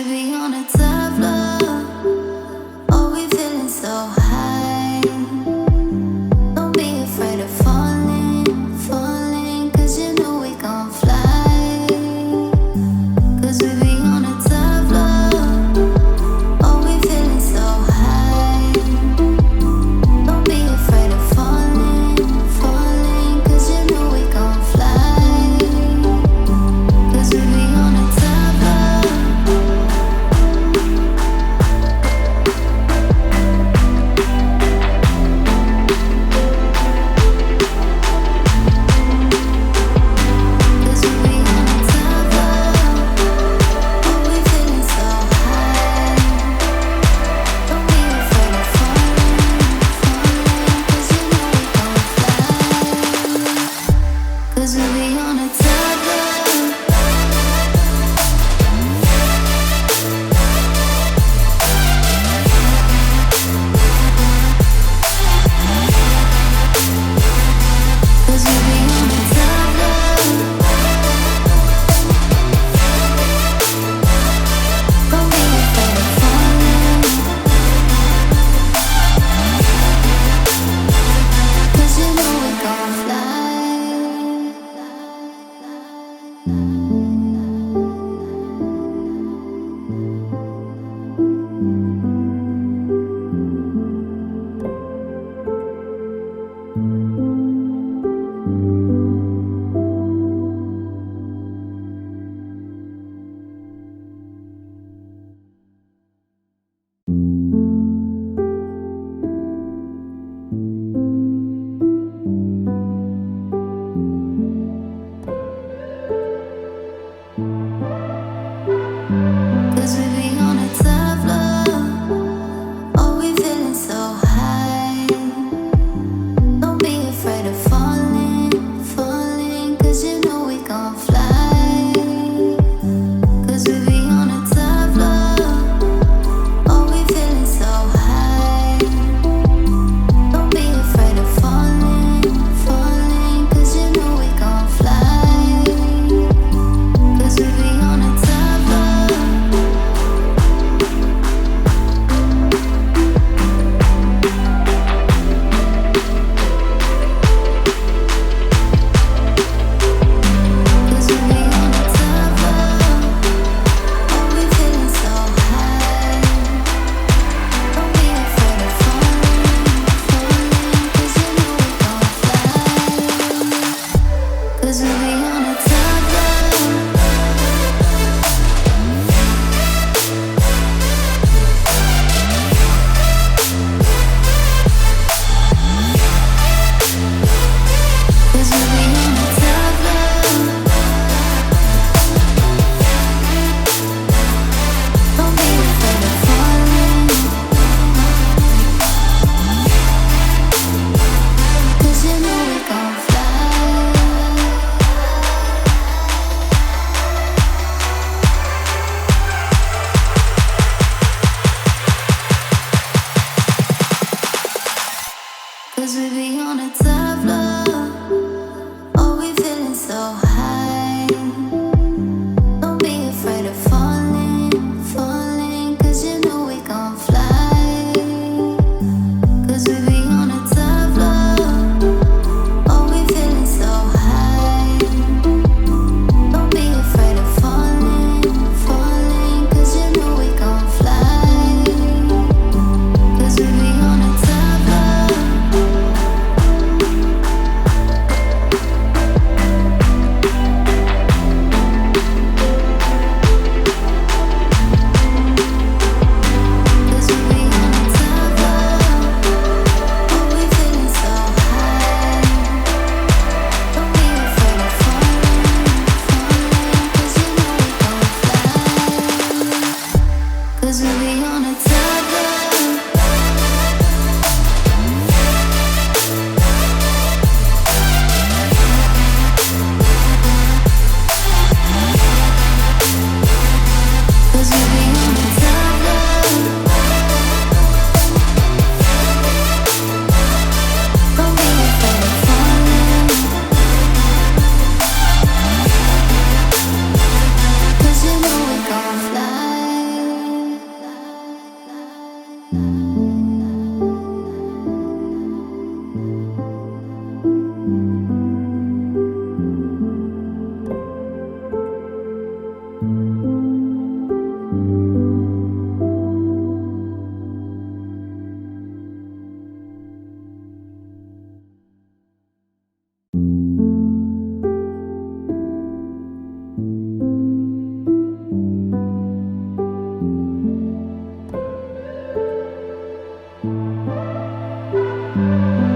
be on a top floor. Oh, we feeling so high. Don't be afraid of falling, falling, 'cause you know we gon' fly. 'Cause we be on a top floor. Oh, we feeling so high. Don't be afraid of falling, falling, 'cause you know we gon' fly. 'Cause we be on a top floor. Fly.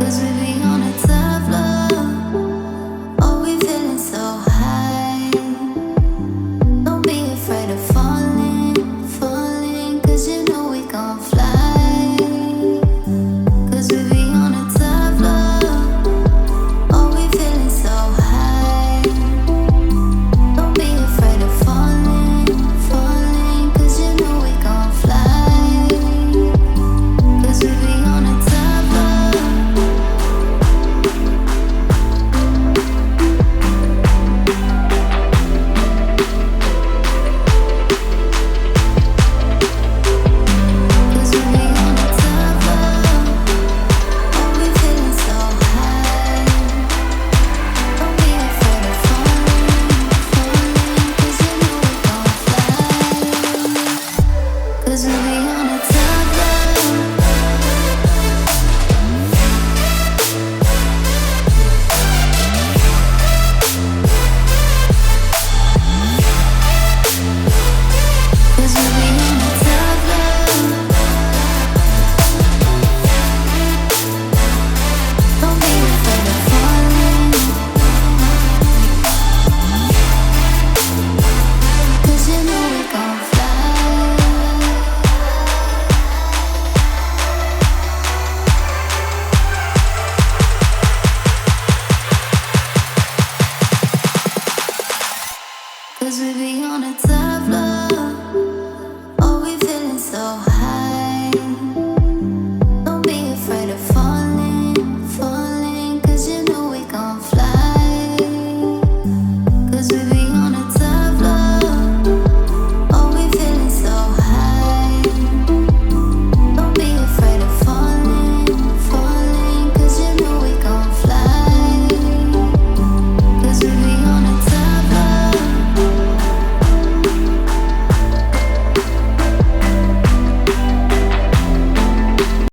Cause we be on a tough love. Oh, we feeling so high. Don't be afraid of falling, falling. Cause you know we gon' fly. Cause we be on a tough love. Oh, we feeling so high. Don't be afraid of falling, falling. Cause you know we gon' fly. Cause we be on a tough love. Cause we be on a tough love. Oh, we feeling so high. Don't be afraid of falling, falling. Cause you know we gon' fly. Cause we be on a tough love. Cause we be on a tough love. Don't be afraid of falling. Cause you know we gon' fly. Cause we be on a tough love. Oh, we feeling so high.